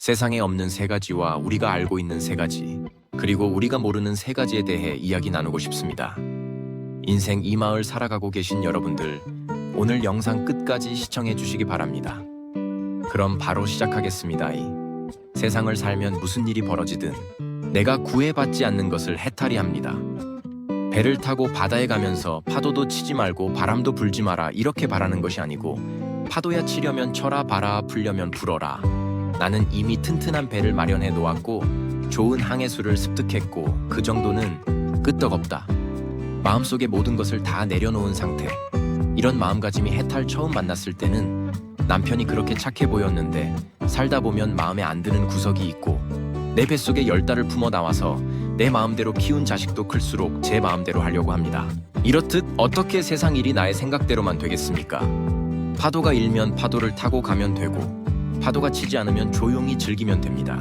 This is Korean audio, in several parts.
세상에 없는 세 가지와 우리가 알고 있는 세 가지, 그리고 우리가 모르는 세 가지에 대해 이야기 나누고 싶습니다. 인생 이 마을 살아가고 계신 여러분들, 오늘 영상 끝까지 시청해 주시기 바랍니다. 그럼 바로 시작하겠습니다. 세상을 살면 무슨 일이 벌어지든 내가 구애받지 않는 것을 해탈이합니다. 배를 타고 바다에 가면서 파도도 치지 말고 바람도 불지 마라 이렇게 바라는 것이 아니고, 파도야 치려면 쳐라, 바라 불려면 불어라. 나는 이미 튼튼한 배를 마련해 놓았고 좋은 항해술을 습득했고 그 정도는 끄떡없다. 마음속의 모든 것을 다 내려놓은 상태. 이런 마음가짐이 해탈 처음 만났을 때는 남편이 그렇게 착해 보였는데, 살다 보면 마음에 안 드는 구석이 있고, 내 뱃속에 10달을 품어 나와서 내 마음대로 키운 자식도 클수록 제 마음대로 하려고 합니다. 이렇듯 어떻게 세상 일이 나의 생각대로만 되겠습니까? 파도가 일면 파도를 타고 가면 되고, 파도가 치지 않으면 조용히 즐기면 됩니다.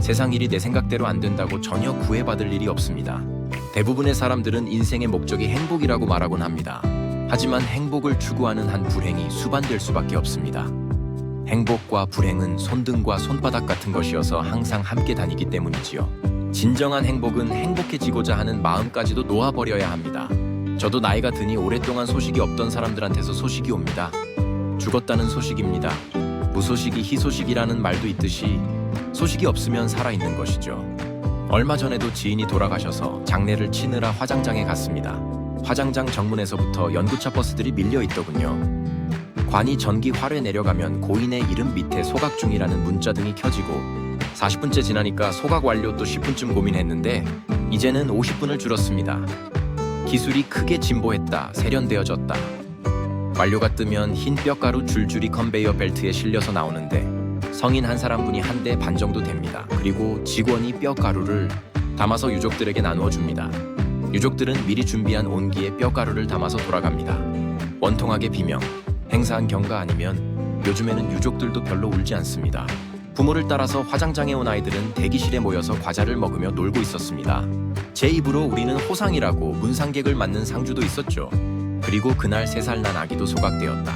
세상 일이 내 생각대로 안 된다고 전혀 구애받을 일이 없습니다. 대부분의 사람들은 인생의 목적이 행복이라고 말하곤 합니다. 하지만 행복을 추구하는 한 불행이 수반될 수밖에 없습니다. 행복과 불행은 손등과 손바닥 같은 것이어서 항상 함께 다니기 때문이지요. 진정한 행복은 행복해지고자 하는 마음까지도 놓아버려야 합니다. 저도 나이가 드니 오랫동안 소식이 없던 사람들한테서 소식이 옵니다. 죽었다는 소식입니다. 무소식이 희소식이라는 말도 있듯이 소식이 없으면 살아있는 것이죠. 얼마 전에도 지인이 돌아가셔서 장례를 치느라 화장장에 갔습니다. 화장장 정문에서부터 연구차 버스들이 밀려 있더군요. 관이 전기 활에 내려가면 고인의 이름 밑에 소각 중이라는 문자등이 켜지고, 40분째 지나니까 소각 완료 또 10분쯤 고민했는데 이제는 50분을 줄었습니다. 기술이 크게 진보했다, 세련되어졌다. 완료가 뜨면 흰 뼈가루 줄줄이 컨베이어 벨트에 실려서 나오는데, 성인 한 사람분이 한 대 반 정도 됩니다. 그리고 직원이 뼈가루를 담아서 유족들에게 나누어 줍니다. 유족들은 미리 준비한 온기에 뼈가루를 담아서 돌아갑니다. 원통하게 비명, 행사한 경가 아니면 요즘에는 유족들도 별로 울지 않습니다. 부모를 따라서 화장장에 온 아이들은 대기실에 모여서 과자를 먹으며 놀고 있었습니다. 제 입으로 우리는 호상이라고 문상객을 맞는 상주도 있었죠. 그리고 그날 3살 난 아기도 소각되었다.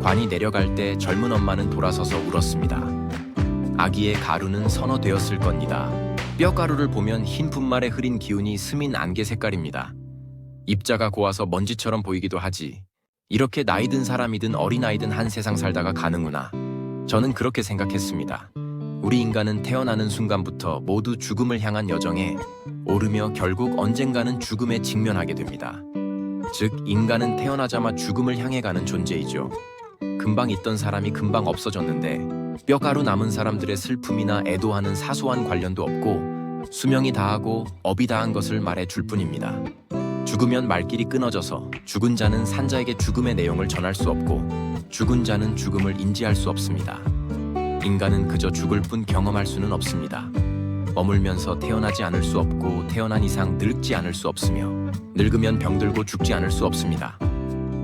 관이 내려갈 때 젊은 엄마는 돌아서서 울었습니다. 아기의 가루는 선어되었을 겁니다. 뼈가루를 보면 흰 분말에 흐린 기운이 스민 안개 색깔입니다. 입자가 고와서 먼지처럼 보이기도 하지. 이렇게 나이 든 사람이든 어린아이든 한 세상 살다가 가는구나. 저는 그렇게 생각했습니다. 우리 인간은 태어나는 순간부터 모두 죽음을 향한 여정에 오르며 결국 언젠가는 죽음에 직면하게 됩니다. 즉, 인간은 태어나자마 죽음을 향해 가는 존재이죠. 금방 있던 사람이 금방 없어졌는데, 뼈가루 남은 사람들의 슬픔이나 애도하는 사소한 관련도 없고, 수명이 다하고 업이 다한 것을 말해 줄 뿐입니다. 죽으면 말길이 끊어져서 죽은 자는 산자에게 죽음의 내용을 전할 수 없고, 죽은 자는 죽음을 인지할 수 없습니다. 인간은 그저 죽을 뿐 경험할 수는 없습니다. 머물면서 태어나지 않을 수 없고, 태어난 이상 늙지 않을 수 없으며, 늙으면 병들고 죽지 않을 수 없습니다.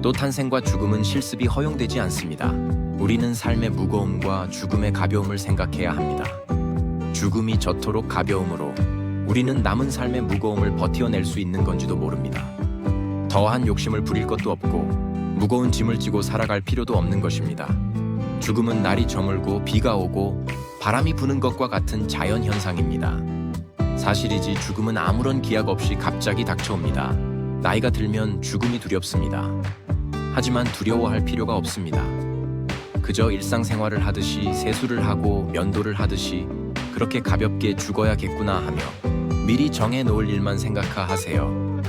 또 탄생과 죽음은 실습이 허용되지 않습니다. 우리는 삶의 무거움과 죽음의 가벼움을 생각해야 합니다. 죽음이 저토록 가벼움으로 우리는 남은 삶의 무거움을 버텨낼 수 있는 건지도 모릅니다. 더한 욕심을 부릴 것도 없고 무거운 짐을 지고 살아갈 필요도 없는 것입니다. 죽음은 날이 저물고 비가 오고 바람이 부는 것과 같은 자연 현상입니다. 사실이지 죽음은 아무런 기약 없이 갑자기 닥쳐옵니다. 나이가 들면 죽음이 두렵습니다. 하지만 두려워할 필요가 없습니다. 그저 일상생활을 하듯이 세수를 하고 면도를 하듯이 그렇게 가볍게 죽어야겠구나 하며 미리 정해놓을 일만 생각하세요.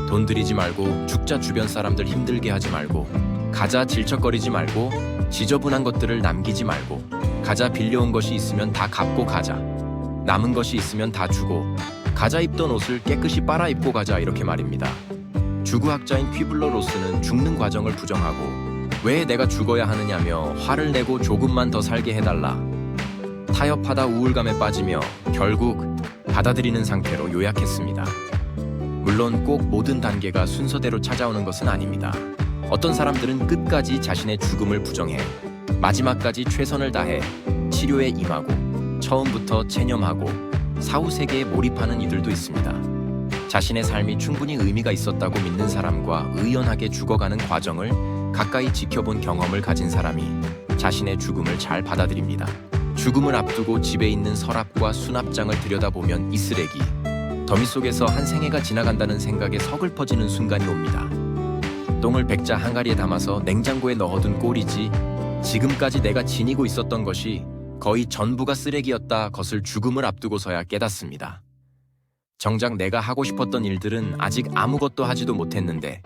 돈 들이지 말고, 죽자 주변 사람들 힘들게 하지 말고, 가자 질척거리지 말고, 지저분한 것들을 남기지 말고, 가자 빌려온 것이 있으면 다 갚고 가자, 남은 것이 있으면 다 주고, 가자 입던 옷을 깨끗이 빨아 입고 가자, 이렇게 말입니다. 주구학자인 퀴블러 로스는 죽는 과정을 부정하고 왜 내가 죽어야 하느냐며 화를 내고 조금만 더 살게 해달라, 타협하다 우울감에 빠지며 결국 받아들이는 상태로 요약했습니다. 물론 꼭 모든 단계가 순서대로 찾아오는 것은 아닙니다. 어떤 사람들은 끝까지 자신의 죽음을 부정해 마지막까지 최선을 다해 치료에 임하고 처음부터 체념하고 사후 세계에 몰입하는 이들도 있습니다. 자신의 삶이 충분히 의미가 있었다고 믿는 사람과 의연하게 죽어가는 과정을 가까이 지켜본 경험을 가진 사람이 자신의 죽음을 잘 받아들입니다. 죽음을 앞두고 집에 있는 서랍과 수납장을 들여다보면 이 쓰레기, 더미 속에서 한 생애가 지나간다는 생각에 서글퍼지는 순간이 옵니다. 똥을 백자 항아리에 담아서 냉장고에 넣어둔 꼴이지 지금까지 내가 지니고 있었던 것이 거의 전부가 쓰레기였다 것을 죽음을 앞두고서야 깨닫습니다. 정작 내가 하고 싶었던 일들은 아직 아무것도 하지도 못했는데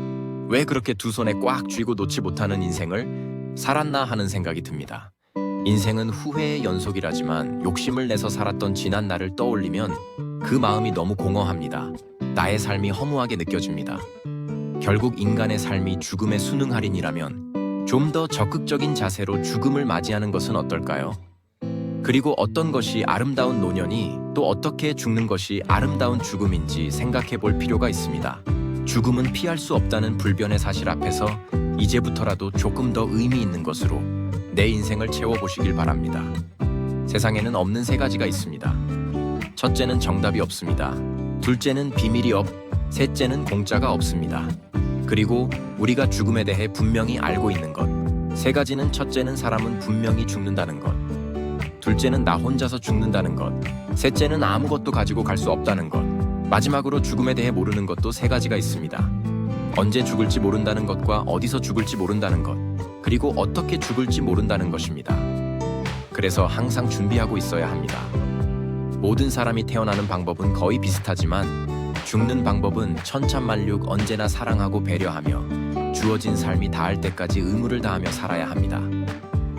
왜 그렇게 두 손에 꽉 쥐고 놓지 못하는 인생을 살았나 하는 생각이 듭니다. 인생은 후회의 연속이라지만 욕심을 내서 살았던 지난 날을 떠올리면 그 마음이 너무 공허합니다. 나의 삶이 허무하게 느껴집니다. 결국 인간의 삶이 죽음에 순응할인이라면 좀 더 적극적인 자세로 죽음을 맞이하는 것은 어떨까요? 그리고 어떤 것이 아름다운 노년이 또 어떻게 죽는 것이 아름다운 죽음인지 생각해 볼 필요가 있습니다. 죽음은 피할 수 없다는 불변의 사실 앞에서 이제부터라도 조금 더 의미 있는 것으로 내 인생을 채워보시길 바랍니다. 세상에는 없는 세 가지가 있습니다. 첫째는 정답이 없습니다. 둘째는 비밀이 셋째는 공짜가 없습니다. 그리고 우리가 죽음에 대해 분명히 알고 있는 것. 세 가지는 첫째는 사람은 분명히 죽는다는 것. 둘째는 나 혼자서 죽는다는 것. 셋째는 아무것도 가지고 갈 수 없다는 것. 마지막으로 죽음에 대해 모르는 것도 세 가지가 있습니다. 언제 죽을지 모른다는 것과 어디서 죽을지 모른다는 것. 그리고 어떻게 죽을지 모른다는 것입니다. 그래서 항상 준비하고 있어야 합니다. 모든 사람이 태어나는 방법은 거의 비슷하지만 죽는 방법은 천차만륙 언제나 사랑하고 배려하며 주어진 삶이 닿을 때까지 의무를 다하며 살아야 합니다.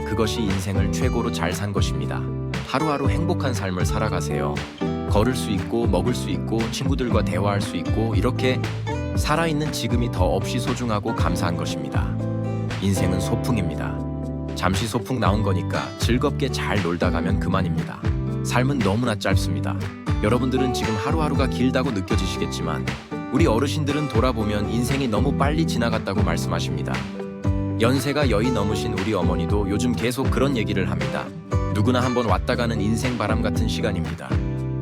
그것이 인생을 최고로 잘 산 것입니다. 하루하루 행복한 삶을 살아가세요. 걸을 수 있고 먹을 수 있고 친구들과 대화할 수 있고 이렇게 살아있는 지금이 더 없이 소중하고 감사한 것입니다. 인생은 소풍입니다. 잠시 소풍 나온 거니까 즐겁게 잘 놀다 가면 그만입니다. 삶은 너무나 짧습니다. 여러분들은 지금 하루하루가 길다고 느껴지시겠지만 우리 어르신들은 돌아보면 인생이 너무 빨리 지나갔다고 말씀하십니다. 연세가 여의 넘으신 우리 어머니도 요즘 계속 그런 얘기를 합니다. 누구나 한번 왔다 가는 인생 바람 같은 시간입니다.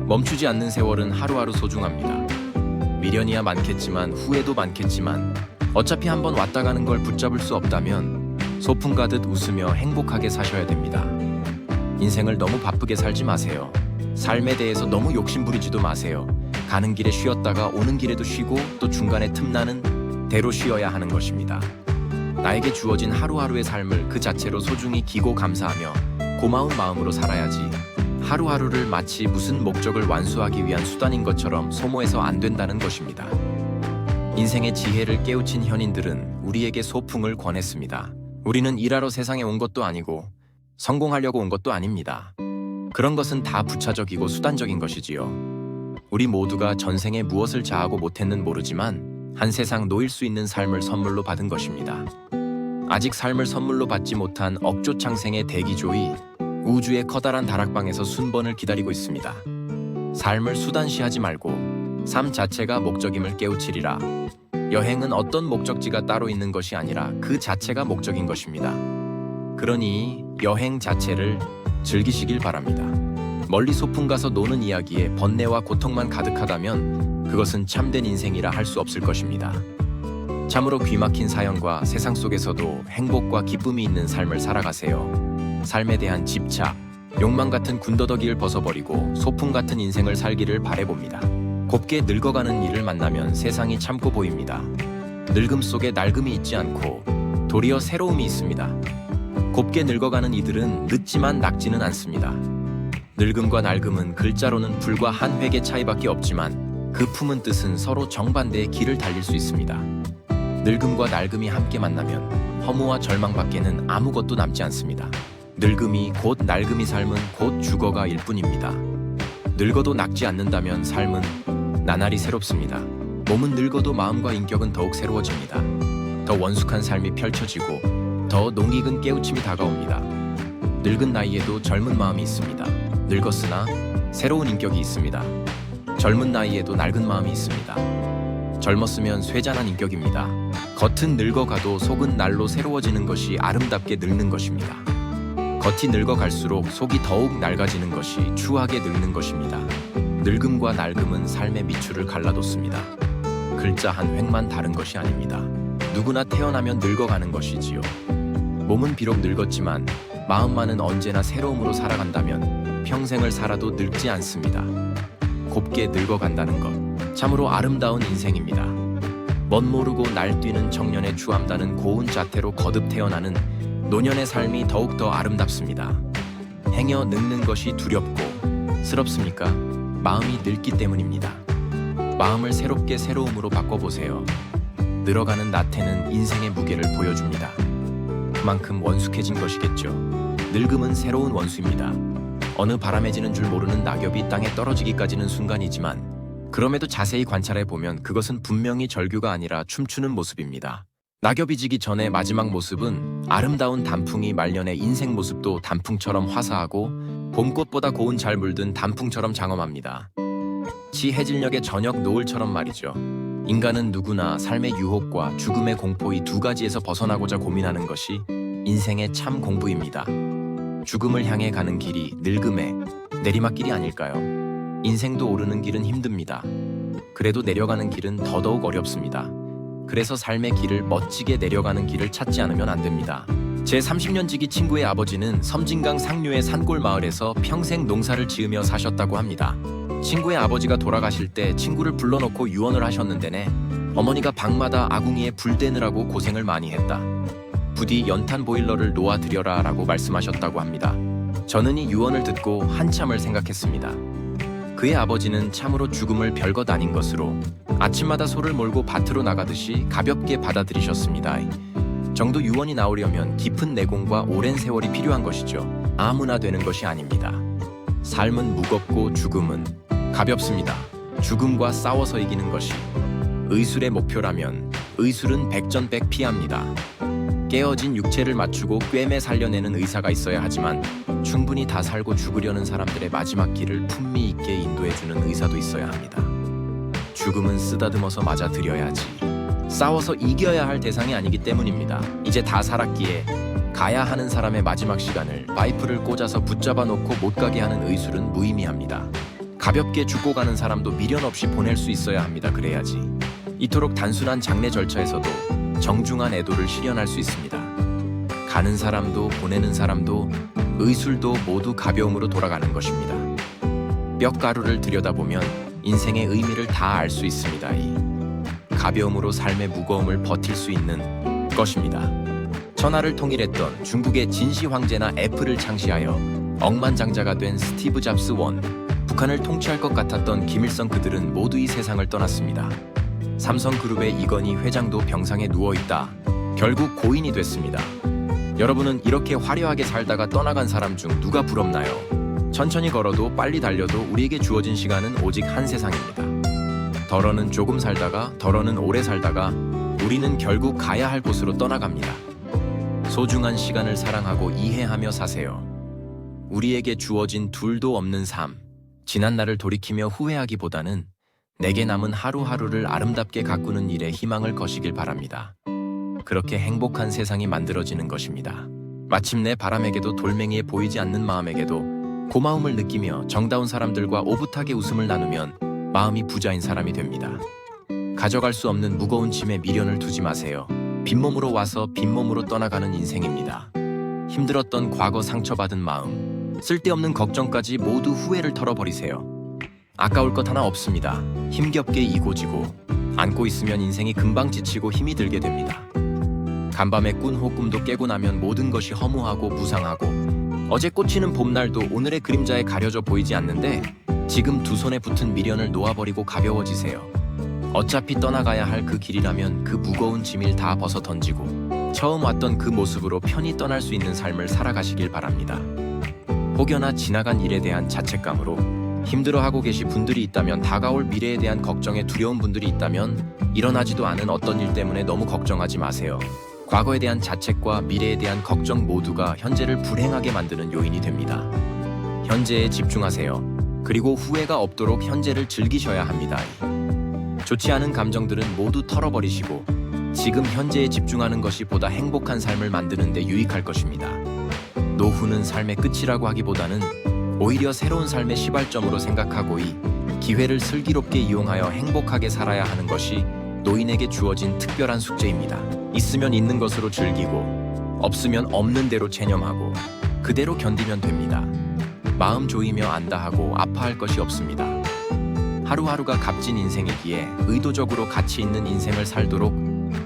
멈추지 않는 세월은 하루하루 소중합니다. 미련이야 많겠지만 후회도 많겠지만 어차피 한번 왔다 가는 걸 붙잡을 수 없다면 소풍 가듯 웃으며 행복하게 사셔야 됩니다. 인생을 너무 바쁘게 살지 마세요. 삶에 대해서 너무 욕심부리지도 마세요. 가는 길에 쉬었다가 오는 길에도 쉬고 또 중간에 틈나는 대로 쉬어야 하는 것입니다. 나에게 주어진 하루하루의 삶을 그 자체로 소중히 기고 감사하며 고마운 마음으로 살아야지 하루하루를 마치 무슨 목적을 완수하기 위한 수단인 것처럼 소모해서 안 된다는 것입니다. 인생의 지혜를 깨우친 현인들은 우리에게 소풍을 권했습니다. 우리는 일하러 세상에 온 것도 아니고 성공하려고 온 것도 아닙니다. 그런 것은 다 부차적이고 수단적인 것이지요. 우리 모두가 전생에 무엇을 자하고 못했는 모르지만 한 세상 놓일 수 있는 삶을 선물로 받은 것입니다. 아직 삶을 선물로 받지 못한 억조창생의 대기조이 우주의 커다란 다락방에서 순번을 기다리고 있습니다. 삶을 수단시하지 말고 삶 자체가 목적임을 깨우치리라. 여행은 어떤 목적지가 따로 있는 것이 아니라 그 자체가 목적인 것입니다. 그러니 여행 자체를 즐기시길 바랍니다. 멀리 소풍 가서 노는 이야기에 번뇌와 고통만 가득하다면 그것은 참된 인생이라 할 수 없을 것입니다. 참으로 귀막힌 사연과 세상 속에서도 행복과 기쁨이 있는 삶을 살아가세요. 삶에 대한 집착, 욕망 같은 군더더기를 벗어버리고 소풍 같은 인생을 살기를 바라봅니다. 곱게 늙어가는 이를 만나면 세상이 참고 보입니다. 늙음 속에 낡음이 있지 않고 도리어 새로움이 있습니다. 곱게 늙어가는 이들은 늦지만 낡지는 않습니다. 늙음과 낡음은 글자로는 불과 한 획의 차이밖에 없지만 그 품은 뜻은 서로 정반대의 길을 달릴 수 있습니다. 늙음과 낡음이 함께 만나면 허무와 절망밖에는 아무것도 남지 않습니다. 늙음이 곧 낡음이 삶은 곧 죽어가일 뿐입니다. 늙어도 낡지 않는다면 삶은 나날이 새롭습니다. 몸은 늙어도 마음과 인격은 더욱 새로워집니다. 더 원숙한 삶이 펼쳐지고 더 농익은 깨우침이 다가옵니다. 늙은 나이에도 젊은 마음이 있습니다. 늙었으나 새로운 인격이 있습니다. 젊은 나이에도 낡은 마음이 있습니다. 젊었으면 쇠잔한 인격입니다. 겉은 늙어가도 속은 날로 새로워지는 것이 아름답게 늙는 것입니다. 겉이 늙어갈수록 속이 더욱 낡아지는 것이 추하게 늙는 것입니다. 늙음과 낡음은 삶의 밑줄을 갈라놓습니다. 글자 한 획만 다른 것이 아닙니다. 누구나 태어나면 늙어가는 것이지요. 몸은 비록 늙었지만 마음만은 언제나 새로움으로 살아간다면 평생을 살아도 늙지 않습니다. 곱게 늙어간다는 것, 참으로 아름다운 인생입니다. 멋 모르고 날뛰는 청년의 추함다는 고운 자태로 거듭 태어나는 노년의 삶이 더욱더 아름답습니다. 행여 늙는 것이 두렵고 스럽습니까? 마음이 늙기 때문입니다. 마음을 새롭게 새로움으로 바꿔보세요. 늘어가는 나태는 인생의 무게를 보여줍니다. 그만큼 원숙해진 것이겠죠. 늙음은 새로운 원수입니다. 어느 바람해지는 줄 모르는 낙엽이 땅에 떨어지기까지는 순간이지만 그럼에도 자세히 관찰해보면 그것은 분명히 절규가 아니라 춤추는 모습입니다. 낙엽이 지기 전의 마지막 모습은 아름다운 단풍이 말년의 인생 모습도 단풍처럼 화사하고 봄꽃보다 고운 잘 물든 단풍처럼 장엄합니다. 해질녘의 저녁 노을처럼 말이죠. 인간은 누구나 삶의 유혹과 죽음의 공포 이 두 가지에서 벗어나고자 고민하는 것이 인생의 참 공부입니다. 죽음을 향해 가는 길이 늙음의 내리막길이 아닐까요? 인생도 오르는 길은 힘듭니다. 그래도 내려가는 길은 더더욱 어렵습니다. 그래서 삶의 길을 멋지게 내려가는 길을 찾지 않으면 안 됩니다. 제 30년 지기 친구의 아버지는 섬진강 상류의 산골 마을에서 평생 농사를 지으며 사셨다고 합니다. 친구의 아버지가 돌아가실 때 친구를 불러놓고 유언을 하셨는데네, 어머니가 방마다 아궁이에 불 대느라고 고생을 많이 했다. 부디 연탄 보일러를 놓아드려라 라고 말씀하셨다고 합니다. 저는 이 유언을 듣고 한참을 생각했습니다. 그의 아버지는 참으로 죽음을 별것 아닌 것으로 아침마다 소를 몰고 밭으로 나가듯이 가볍게 받아들이셨습니다. 정도 유언이 나오려면 깊은 내공과 오랜 세월이 필요한 것이죠. 아무나 되는 것이 아닙니다. 삶은 무겁고 죽음은 가볍습니다. 죽음과 싸워서 이기는 것이 의술의 목표라면 의술은 백전백피합니다. 깨어진 육체를 맞추고 꿰매 살려내는 의사가 있어야 하지만 충분히 다 살고 죽으려는 사람들의 마지막 길을 품위 있게 인도해주는 의사도 있어야 합니다. 죽음은 쓰다듬어서 맞아들여야지 싸워서 이겨야 할 대상이 아니기 때문입니다. 이제 다 살았기에 가야 하는 사람의 마지막 시간을 파이프를 꽂아서 붙잡아 놓고 못 가게 하는 의술은 무의미합니다. 가볍게 죽고 가는 사람도 미련 없이 보낼 수 있어야 합니다. 그래야지 이토록 단순한 장례 절차에서도 정중한 애도를 실현할 수 있습니다. 가는 사람도 보내는 사람도 의술도 모두 가벼움으로 돌아가는 것입니다. 뼈가루를 들여다보면 인생의 의미를 다 알 수 있습니다. 이 가벼움으로 삶의 무거움을 버틸 수 있는 것입니다. 천하를 통일했던 중국의 진시 황제나 애플을 창시하여 억만장자가 된 스티브 잡스 원, 북한을 통치할 것 같았던 김일성, 그들은 모두 이 세상을 떠났습니다. 삼성그룹의 이건희 회장도 병상에 누워있다 결국 고인이 됐습니다. 여러분은 이렇게 화려하게 살다가 떠나간 사람 중 누가 부럽나요? 천천히 걸어도 빨리 달려도 우리에게 주어진 시간은 오직 한 세상입니다. 덜어는 조금 살다가 덜어는 오래 살다가 우리는 결국 가야 할 곳으로 떠나갑니다. 소중한 시간을 사랑하고 이해하며 사세요. 우리에게 주어진 둘도 없는 삶, 지난 날을 돌이키며 후회하기보다는 내게 남은 하루하루를 아름답게 가꾸는 일에 희망을 거시길 바랍니다. 그렇게 행복한 세상이 만들어지는 것입니다. 마침내 바람에게도 돌멩이에 보이지 않는 마음에게도 고마움을 느끼며 정다운 사람들과 오붓하게 웃음을 나누면 마음이 부자인 사람이 됩니다. 가져갈 수 없는 무거운 짐에 미련을 두지 마세요. 빈몸으로 와서 빈몸으로 떠나가는 인생입니다. 힘들었던 과거 상처받은 마음, 쓸데없는 걱정까지 모두 후회를 털어버리세요. 아까울 것 하나 없습니다. 힘겹게 이고지고 안고 있으면 인생이 금방 지치고 힘이 들게 됩니다. 간밤에 꾼 호꿈도 깨고 나면 모든 것이 허무하고 무상하고 어제 꽂히는 봄날도 오늘의 그림자에 가려져 보이지 않는데 지금 두 손에 붙은 미련을 놓아버리고 가벼워지세요. 어차피 떠나가야 할 그 길이라면 그 무거운 짐을 다 벗어 던지고 처음 왔던 그 모습으로 편히 떠날 수 있는 삶을 살아가시길 바랍니다. 혹여나 지나간 일에 대한 자책감으로 힘들어하고 계신 분들이 있다면, 다가올 미래에 대한 걱정에 두려운 분들이 있다면 일어나지도 않은 어떤 일 때문에 너무 걱정하지 마세요. 과거에 대한 자책과 미래에 대한 걱정 모두가 현재를 불행하게 만드는 요인이 됩니다. 현재에 집중하세요. 그리고 후회가 없도록 현재를 즐기셔야 합니다. 좋지 않은 감정들은 모두 털어버리시고 지금 현재에 집중하는 것이 보다 행복한 삶을 만드는 데 유익할 것입니다. 노후는 삶의 끝이라고 하기보다는 오히려 새로운 삶의 시발점으로 생각하고 이 기회를 슬기롭게 이용하여 행복하게 살아야 하는 것이 노인에게 주어진 특별한 숙제입니다. 있으면 있는 것으로 즐기고 없으면 없는 대로 체념하고 그대로 견디면 됩니다. 마음 조이며 안다하고 아파할 것이 없습니다. 하루하루가 값진 인생이기에 의도적으로 가치 있는 인생을 살도록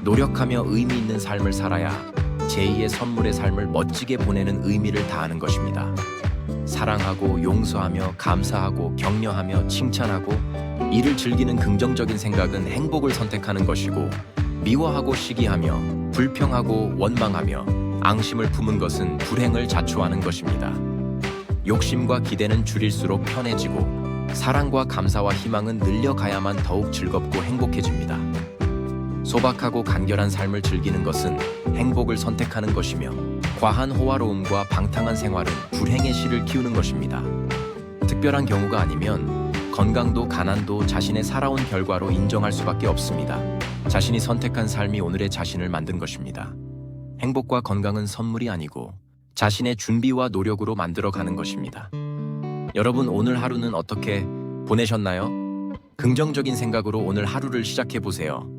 노력하며 의미 있는 삶을 살아야 제2의 선물의 삶을 멋지게 보내는 의미를 다하는 것입니다. 사랑하고 용서하며 감사하고 격려하며 칭찬하고 이를 즐기는 긍정적인 생각은 행복을 선택하는 것이고, 미워하고 시기하며 불평하고 원망하며 앙심을 품은 것은 불행을 자초하는 것입니다. 욕심과 기대는 줄일수록 편해지고 사랑과 감사와 희망은 늘려가야만 더욱 즐겁고 행복해집니다. 소박하고 간결한 삶을 즐기는 것은 행복을 선택하는 것이며, 과한 호화로움과 방탕한 생활은 불행의 씨를 키우는 것입니다. 특별한 경우가 아니면 건강도 가난도 자신의 살아온 결과로 인정할 수밖에 없습니다. 자신이 선택한 삶이 오늘의 자신을 만든 것입니다. 행복과 건강은 선물이 아니고 자신의 준비와 노력으로 만들어가는 것입니다. 여러분, 오늘 하루는 어떻게 보내셨나요? 긍정적인 생각으로 오늘 하루를 시작해보세요.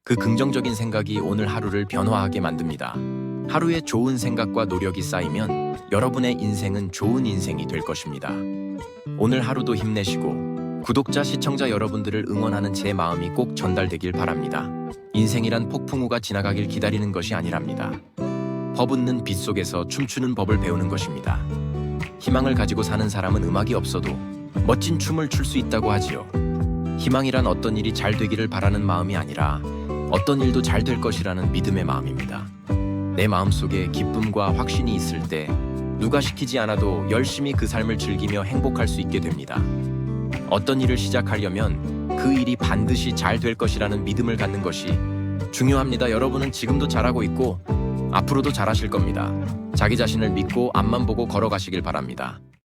그 긍정적인 생각이 오늘 하루를 변화하게 만듭니다. 하루에 좋은 생각과 노력이 쌓이면 여러분의 인생은 좋은 인생이 될 것입니다. 오늘 하루도 힘내시고 구독자, 시청자 여러분들을 응원하는 제 마음이 꼭 전달되길 바랍니다. 인생이란 폭풍우가 지나가길 기다리는 것이 아니랍니다. 퍼붓는 빛 속에서 춤추는 법을 배우는 것입니다. 희망을 가지고 사는 사람은 음악이 없어도 멋진 춤을 출 수 있다고 하지요. 희망이란 어떤 일이 잘 되기를 바라는 마음이 아니라 어떤 일도 잘 될 것이라는 믿음의 마음입니다. 내 마음속에 기쁨과 확신이 있을 때 누가 시키지 않아도 열심히 그 삶을 즐기며 행복할 수 있게 됩니다. 어떤 일을 시작하려면 그 일이 반드시 잘 될 것이라는 믿음을 갖는 것이 중요합니다. 여러분은 지금도 잘하고 있고 앞으로도 잘하실 겁니다. 자기 자신을 믿고 앞만 보고 걸어가시길 바랍니다.